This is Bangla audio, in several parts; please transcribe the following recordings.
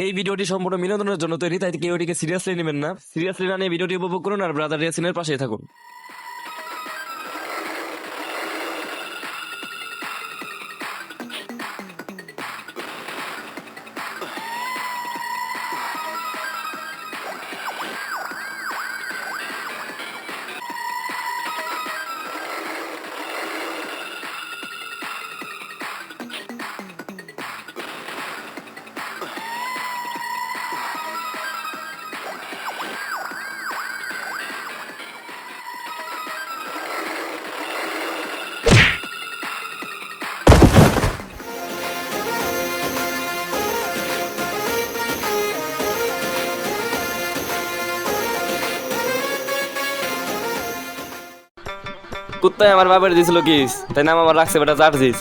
এই ভিডিওটি সম্পূর্ণ বিনোদনের জন্য তৈরি, তাই কেউ এটিকে সিরিয়াসলি নেবেন না। সিরিয়াসলি না নিয়ে ভিডিওটি উপভোগ করুন আর ব্রাদার ইয়াসিনের পাশে থাকুন। কুত্তায় আমার বাবার দিয়েছিল কিস, তাই নাম আমার রাখছে বেটা জার্জিস।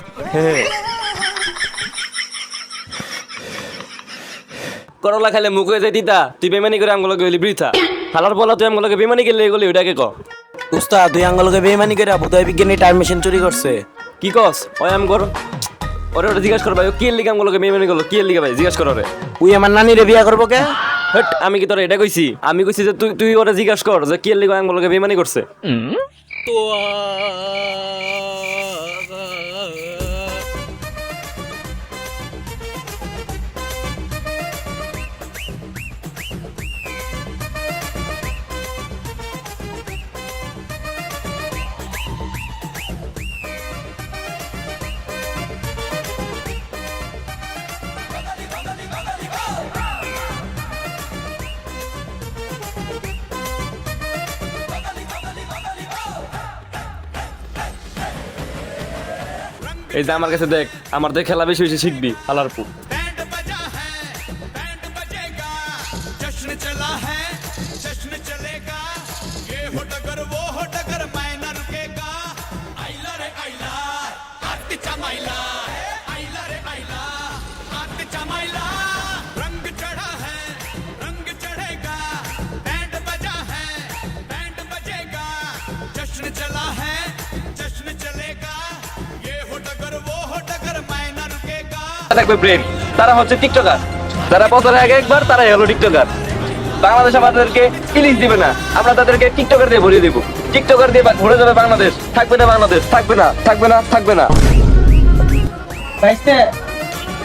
করলা খাইলে মুখ হয়ে যায় তিতা, তুই বেমানি করে আমগুলোকে গেলি বৃথা। হালার বলা তুই আমগুলোকে বেমানি গেলে এগুলি ওটাকে ক। উস্তাদ তুই আঙ্গলকে বেইমানি করে বোধহয় বিজ্ঞানী টাইম মেশিন চুরি করছে। কি কস ওই আম কর, ওরে ওটা জিজ্ঞাসা কর ভাই, ও কি লিগে আমগুলোকে বেমানি করলো, কি লিগে ভাই জিজ্ঞাসা কর রে। তুই আমার নানিরে বিয়া করবো কে? হট, আমি কি তোর এটা কইছি? আমি কইছি যে তুই তুই ওরে জিজ্ঞাসা কর যে কি লিগে আমগুলোকে বেমানি করছে। এই যে আমার কাছে দেখ, আমার দেখ খেলা বেশি বেশি শিখবি হালার পু। बैंड बजा है बैंड बजेगा जश्न चला है जश्न चलेगा ये हो डगर वो हो डगर मैं न रुकेगा आइला रे आइला हाथ चमाइला आइला रे आइला हाथ चमाइला रंग चढ़ा है रंग चढ़ेगा बैंड बजा है बैंड बजेगा जश्न चला है जश्न चलेगा ये हो डगर वो हो डगर मैं न रुकेगा থাকবে ব্রেন, তারা হচ্ছে টিকটকার, যারা বছরে আগে একবার তারাই হলো টিকটকার। বাংলাদেশ আমাদেরকে ইলিশ দিবে না, আমরা তাদেরকে টিকটকার দিয়ে ভরিয়ে দিব। টিকটকার দিয়ে ভরে যাবে বাংলাদেশ, থাকবে না বাংলাদেশ, থাকবে না থাকবে না থাকবে না। ভাইস্তে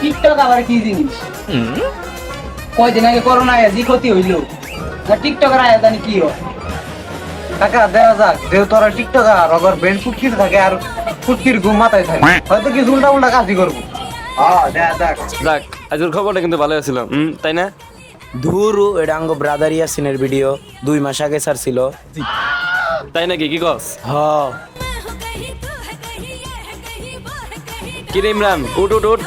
টিকটক আবার কি জিনিস? কয়দিন আগে করোনা জি ক্ষতি হইলো, আর টিকটকের আয়া জানি কি হয়। কাকা দেখা যাক, যেহেতু ওরা টিকটকার অগর ব্রেন ফুটকির থাকে আর ফুটকির ঘুম মাথায় থাকে, হয়তো কিছু উল্টা উল্টা কাজই করবো। দেখা যাক। যাক, আজকের খবরটা কিন্তু ভালো ছিল, তাই না? ধুরু এটা আঙ্গ ব্রাদার ইয়াসিনের ভিডিও 2 মাস আগে ছাড়ছিল। তাই নাকি, কি কস? হ কি রে ইমরান, উঠ উঠ উঠ।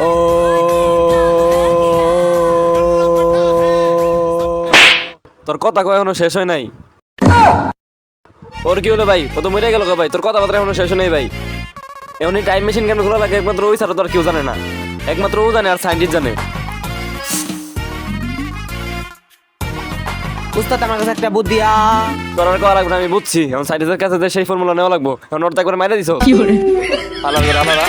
ও তোর কথা কয় এখনো শেষ হয় নাই। ওর কি হলো ভাই, ও তো মরে গেল গো ভাই, তোর কথাবার্তা এখনো শেষ হয় নাই ভাই। এমনি টাইম মেশিন কেন খোলা লাগে একমাত্র ওই ছাড়া তো আর কেউ জানে না, একমাত্র ও জানে আর সায়েন্টিস্ট জানে। উস্তাদ আমার কাছে একটা বুদ্ধি তোর আর করা লাগবে না, আমি বুঝছি। এখন সায়েন্টিস্টের কাছে যে সেই ফর্মুলা নেওয়া লাগবো, এখন ওর তো একবার মাইরে দিছো। আলাদা করে আলাদা।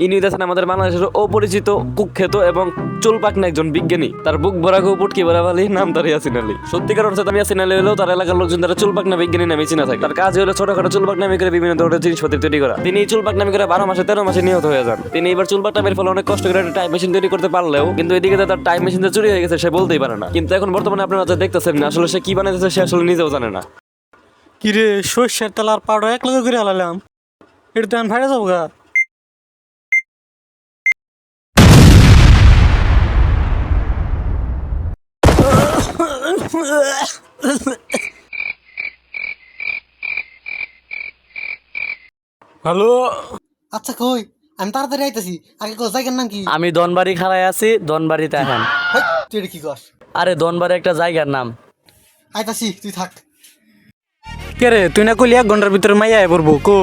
ইনি দেখেন আমাদের বাংলাদেশের অপরিচিত কুখ্যাত এবং চুলপাকনা একজন বিজ্ঞানী। তার বুক ভরা গো পুটকি ভরা বালি, নাম তার ইয়াসিন আলী। সত্যিকার অর্থে তার ইয়াসিন আলী হলেও তার এলাকার লোকজন তারা চুলপাকনা বিজ্ঞানী নামে চিনা থাকে। তার কাজ হলো ছোটখাটো চুলপাকনামি করে বিভিন্ন ধরনের জিনিসপত্র তৈরি করা। তিনি এই চুলপাকনামি করে 12 মাসে 13 মাসে নিহত হয়ে যান। তিনি এবার চুলপাকনামির ফলে অনেক কষ্ট করে একটা টাইম মেশিন তৈরি করতে পারলেও কিন্তু এদিকে তার টাইম মেশিন চুরি হয়ে গেছে, সে বলতেই পারে না। কিন্তু এখন বর্তমানে আপনারা যা দেখতেছেন না, আসলে সে কি বানাইতেছে সে আসলে নিজেও জানে না। কিরে সর্ষের তেল আর পাউডার এক লগে করে আলালাম, এটা তো আমি ভাইরা যাবো গা। হ্যালো, আচ্ছা কই, আমি তাড়াতাড়ি আইতাছি। আগে কো জায়গার নাম কি? আমি দনবাড়ি খাড়ায় আছি, দনবাড়িতে আহেন। হেই, তুই এটা কি কস? আরে দনবাড়ি একটা জায়গার নাম। আইতাছি, তুই থাক। কে রে তুই না কইলি 1 ঘন্টার ভিতরে মাইয়া আয় পড়বো কো?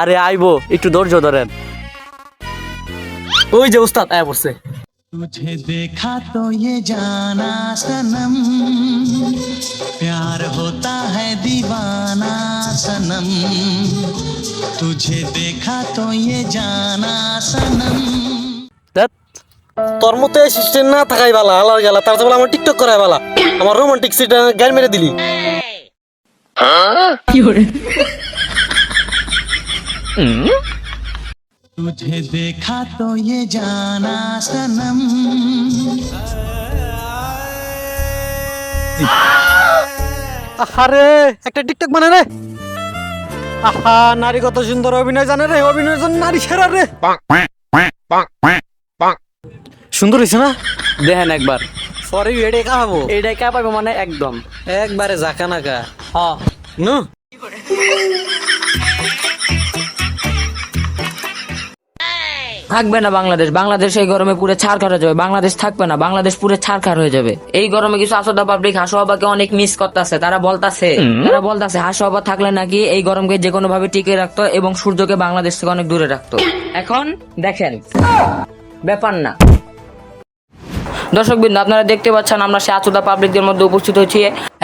আরে আইবো, একটু ধৈর্য ধরেন। ওই যে উস্তাদ আয়া পড়ছে। तुझे देखा तो ये जाना सनम प्यार होता है दीवाना सनम तुझे देखा तो ये जाना सनम ধ্যাৎ, তোর মতো অ্যাসিস্ট্যান্ট না থাকাই বালা আলার গেলা তার বলে আমার টিকটক করাই বালা আমার রোমান্টিক সিটা গান মেরে দিলি तुझे देखा तो ये जाना सनम আরে একটা টিকটক বানা রে আহা নারী কত সুন্দর অভিনয় জানে রে অভিনয়ের জন্য নারী সেরা রে সুন্দর হয়েছে না দেখেন একবার পরে এডে খাবো এইটাই কা পাইবো মানে একদম একবারে জাকা নাকা হ নু থাকবে না বাংলাদেশ বাংলাদেশ এই গরমে পুরো ছারখার হয়ে যাবে বাংলাদেশ থাকবে না বাংলাদেশ পুরো ছারখার হয়ে যাবে এই গরমে কিছু আসদা পাবলিক হাসোহাবাকে অনেক মিস করতেছে তারা বলতাছে হাসোহাবা থাকলে নাকি এই গরমকে যে কোনো ভাবে টিকে রাখতো এবং সূর্যকে বাংলাদেশ থেকে অনেক দূরে রাখতো এখন দেখেন ব্যাপার না দর্শক বিন্দু আপনারা দেখতে পাচ্ছেন আমরা সে আচুদা পাবলিকদের মধ্যে উপস্থিত হয়েছি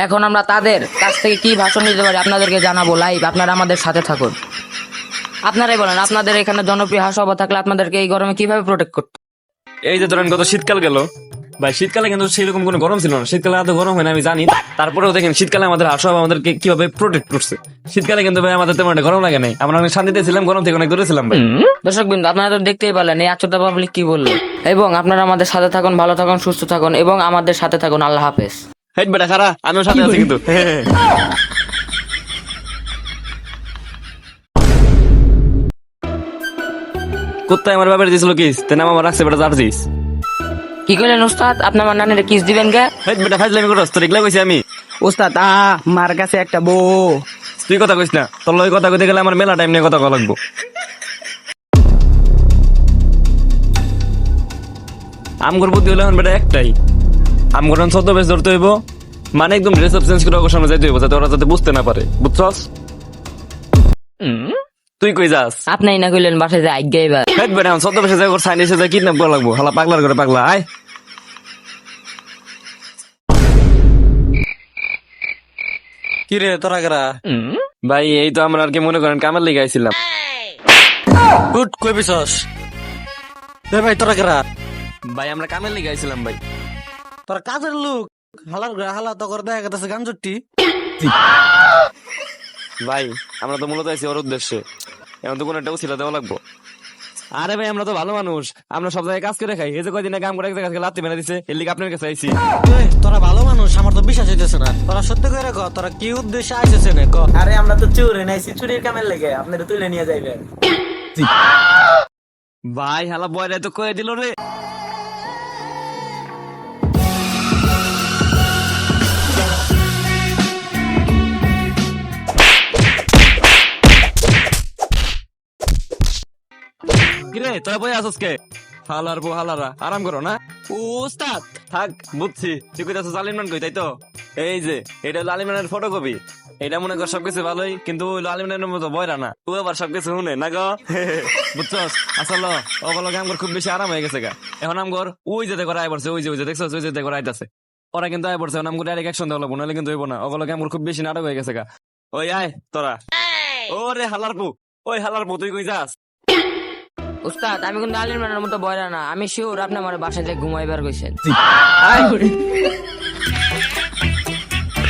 এখন আমরা তাদের কাছ থেকে কি ভাষণ নিতে পারি আপনাদেরকে জানাবো লাইভ আপনারা আমাদের সাথে থাকুন আপনারাই বলেন আপনাদের এখানে জনপ্রিয় হাসপাতাল থাকলে আপনাদেরকে এই গরমে কিভাবে প্রোটেক্ট করতে এই যে ধরেন গত শীতকাল গেল ভাই শীতকালে কিন্তু সেরকম কোনো গরম ছিল না শীতকালে এত গরম হয় না আমি জানি তারপরেও দেখেন শীতকালে আমাদের হাসপাতাল আমাদেরকে কিভাবে প্রোটেক্ট করছে শীতকালে কিন্তু ভাই আমাদের তেমন একটা গরম লাগে নাই আমরা অনেক শান্তিতে ছিলাম গরম থেকে অনেক দূরে ছিলাম ভাই দর্শক বিন্দু আপনারা তো দেখতেই পেলেন এই আচুদা পাবলিক কি বললো এবং আপনারা আমাদের সাথে থাকুন ভালো থাকুন সুস্থ থাকুন এবং আমাদের সাথে থাকুন আল্লাহ হাফেজ হেড বেটা খারা আমিও সাথে আছি কিন্তু কোথায় আমার বাবার দিয়েছিল কিস তেন আমার রাখছে বেটা জার্জিস কি করলেন উস্তাদ আপনি আমার নানির কিস দিবেন গে হেড বেটা ফাইজলামি করছ তোর এগুলা কইছি আমি উস্তাদ মার কাছে একটা বউ তুই কথা কইস না তোর লগে কথা কইতে গেলে আমার মেলা টাইম নিয়ে কথা কওয়া লাগবো আমগর বুদ্ধি হলে এখন বেটা একটাই আমগর ছোট বেশ ধরতে হইব মানে একদম ড্রেস আপ চেঞ্জ করে ওর সামনে যাইতে হইব যাতে ওরা যাতে বুঝতে না পারে বুঝছস তুই কই যাস আপনি না কইলেন বাসায় যে আজ্ঞা এবার হেড বেটা এখন ছোট বেশে যাই ওর সাইন এসে যায় কিডন্যাপ করা লাগবো হালা পাগলার করে পাগলা আয় কি রে তোরা গেরা ভাই এই তো আমরা আর কি মনে করেন কামের লেগে আইছিলাম গুড কই বিছস এ ভাই তোরা গেরা ভাই আমরা কামের লেগে আইছিলাম ভাই তোরা কাজের লোক হালার ঘরে হালা তো করে দেখা গেছে গান জুটি ভাই আমরা তো মূলত আইছি ওর উদ্দেশ্যে এখন তো কোনো একটা উচিত দেওয়া লাগবো আরে ভাই আমরা তো ভালো মানুষ আমরা সব জায়গায় কাজ করে খাই এই যে কয়দিনে কাম করে এক জায়গা থেকে লাত্তি মেরে দিছে এর লিগে আপনার কাছে আইছি তোরা ভালো মানুষ আমার তো বিশ্বাস হইতেছে না তোরা সত্যি করে ক তোরা কি উদ্দেশ্যে আইছেছে না ক আরে আমরা তো চুরে নাইছি চুরির কামের লেগে আপনারা তুলে নিয়ে যাইবেন ভাই হালা বয়রা তো কয়ে দিল রে কিরে তোরা বই আসস কে হালার বউ হালারা আরাম করো না ওস্তাদ থাক বুঝছি তুই কইতাছ আলিমান কই তাই তো এই যে এটা হলো আলিমানের ফটোকপি এটা মনে কর সবকিছু ভালোই কিন্তু ওই আলিমানের মতো বয়রা না ও আবার সবকিছু শুনে না গো বুঝছস আসলে ওগুলো আমগর খুব বেশি আরাম হয়ে গেছে গা এখন আমগর ওই যেতে করে আয় পড়ছে ওই যে দেখছো ওই যেতে করে আইতাছে ওরা কিন্তু আয় পড়ছে আমগর ডাইরেক্ট অ্যাকশন দেওয়া লাগবো নাহলে কিন্তু হইব না ওগুলো আমগর খুব বেশি নাটক হয়ে গেছে গা ওই আয় তোরা ওরে হালার পু ওই হালার পু তুই কই যাস উস্তাদ আমি কিন্তু আলির মানের মতো বয়রা না আমি শিওর আপনি আমার বাসায় যে ঘুমাইবার কইছেন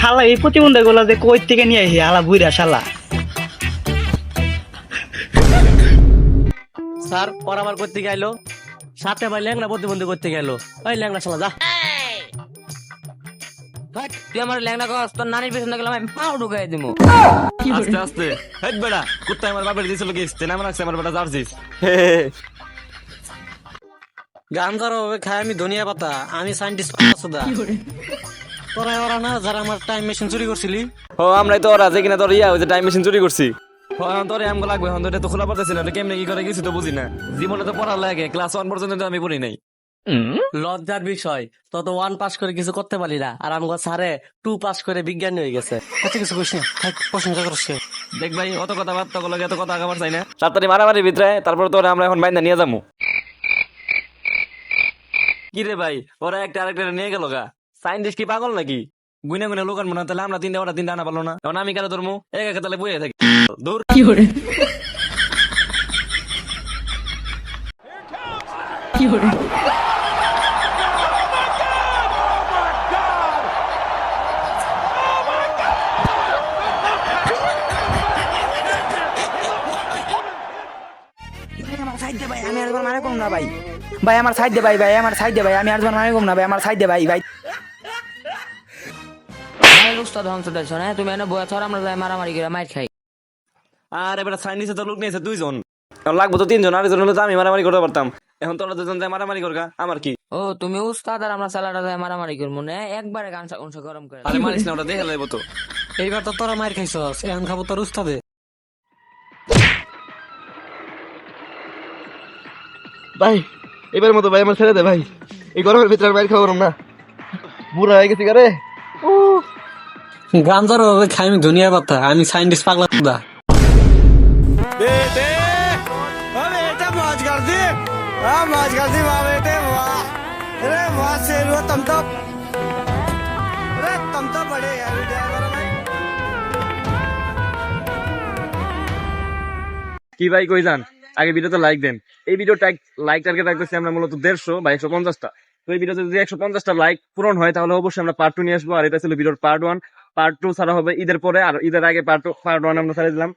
শালা এই প্রতিবন্ধী গুলা যে কই থেকে নিয়ে আইহি আলা বুইরা শালা স্যার পর আবার করতে গেলো সাথে ভাই ল্যাংলা প্রতিবন্ধী করতে গেল ওই ল্যাংলা শালা যা তুই আমার ল্যাংনা কস তোর নানির পেছনে গেলাম আমি পাও ঢুকাই দিমু আস্তে আস্তে হেড বেড়া কুত্তা আমার বাবার দিয়েছিল কি তেনাম রাখছে আমার বেটা জার্জিস গান করা হবে খাই আমি ধনিয়া পাতা আমি সাইন্টিস্ট সুদা তোরা ওরা না যারা আমার টাইম মেশিন চুরি করছিলি ও আমরাই তো ওরা যে কিনা তোর ইয়া ওই যে টাইম মেশিন চুরি করছি এখন তোরে আমগো লাগবে এখন তো খোলা পারতেছি না কেমনে কি করে গেছি তো বুঝি না জীবনে তো পড়া লাগে ক্লাস 1 পর্যন্ত তো আমি পড়ি নাই লজ্জার বিষয় তত 1 পাস করে কিছু করতে পারি না আর আমগো স্যারে 2 পাস করে বিজ্ঞানী হয়ে গেছে এত কিছু কইছ না থাক প্রশংসা করছ দেখ ভাই অত কথা বাদ তক লাগে এত কথা আগাবার চাই না তাড়াতাড়ি মারামারি ভিতরে তারপর তোরে আমরা এখন বাইন্দা নিয়ে যাবো কি রে ভাই, ওরা একটা আরেকটা নিয়ে গেল গা। সাইন্টিস্ট কি পাগল নাকি? গুনে গুনে লোকান মনে হয়, তাহলে আমরা তিনটা ওরা তিনটা আনা পারলো না। এখন আমি কারো ধর্ম এক একা তাহলে বইয়ে থাকি দূর। আমার সাইড দে ভাই, আমি আর মানে কম না ভাই। ভাই আমার সাইড দে ভাই, ভাই আমার সাইড দে ভাই, আমি আর মানে কম না ভাই, আমার সাইড দে ভাই ভাই। উস্তাদ হংস দেখছো না, তুমি এনে বয়া ছড় আমরা যাই মারামারি করে মাইর খাই। আর এবার সাইন্টিস্টে তো লোক নিয়েছে 2 জন, এখন লাগবো তো 3 জন, আরেকজন হলে তো আমি মারামারি করতে পারতাম। এখন তোরা 2 জন যায় মারামারি করগা, আমার কি? ও তুমি উস্তাদ আর আমরা সালাটা যায় মারামারি করবো না, একবারে গানসা উনসা গরম করে। আরে মারিস না, ওটা দেখে লাগবো তো। এইবার তো তোরা মার খাইছস, এখন খাবো তোর উস্তাদে। ভাই এবার মতো ভাই আমার ছেড়ে দে ভাই, এই গরমের ভিতরে আর বাইরে খাবো না, বুড়া হয়ে গেছি রে। গাঞ্জার ভাবে খাই আমি দুনিয়া পাতা, আমি সাইন্টিস্ট পাগলা দা। बेटे ओ बेटा मौज कर दी, हाँ मौज कर दी वाह बेटे वाह। अरे वाह शेर तुम तो, अरे तुम तो बड़े यार ड्राइवर भाई। কি ভাই কই যান? আগে ভিডিওতে লাইক দেন। এই ভিডিওটা লাইক টার্গেট রাখতেছি আমরা মূলত 150 বা 150টা। তো এই ভিডিওতে যদি 150টা লাইক পূরণ হয় তাহলে অবশ্যই আমরা পার্ট 2 নিয়ে আসবো। আর এটা ছিল ভিডিওর পার্ট 1। পার্ট 2 ছাড়া হবে ঈদের পরে, আর ঈদের আগে পার্ট 1 আমরা ছেড়ে দিলাম।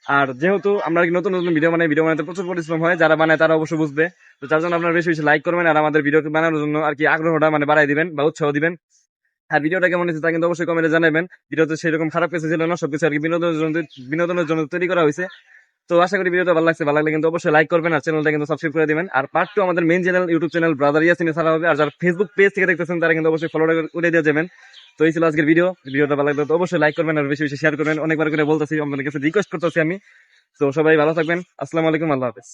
আর যেহেতু আমরা নতুন নতুন ভিডিও বানাতে প্রচুর পরিশ্রম হয়, যারা বানায় তারা অবশ্যই বুঝবে। তো তার জন্য আপনারা বেশি বেশি লাইক করবেন আর আমাদের ভিডিও বানানোর জন্য আর কি আগ্রহটা বাড়াই দিবেন বা উৎসাহ দিবেন। আর ভিডিওটা কেমন হয়েছে তা কিন্তু অবশ্যই কমেন্টে জানাবেন। ভিডিওতে সেরকম খারাপ কিছু ছিল না, সবকিছু আর কি বিনোদনের জন্য তৈরি করা হয়েছে। তো আশা করি ভিডিওটা ভালো লাগছে, ভালো লাগলে কিন্তু অবশ্যই লাইক করবেন আর চ্যানেলটা কিন্তু সাবস্ক্রাইব করে দিবেন। আর পার্ট 2 আমাদের main channel YouTube channel brother ইয়াসিনে ছাড়া হবে। আর যারা ফেসবুক পেজ থেকে দেখতেছেন তারা কিন্তু অবশ্যই ফলো করে দিয়ে যাবেন। তো এই ছিল আজকের ভিডিওটা ভালো লাগলে তো অবশ্যই লাইক করবেন আর বেশি বেশি শেয়ার করবেন। অনেকবার করে বলতেছি, আপনাদের কাছে রিকোয়েস্ট করতেছি আমি। তো সবাই ভালো থাকবেন, আসসালামু আলাইকুম, আল্লাহ হাফেজ।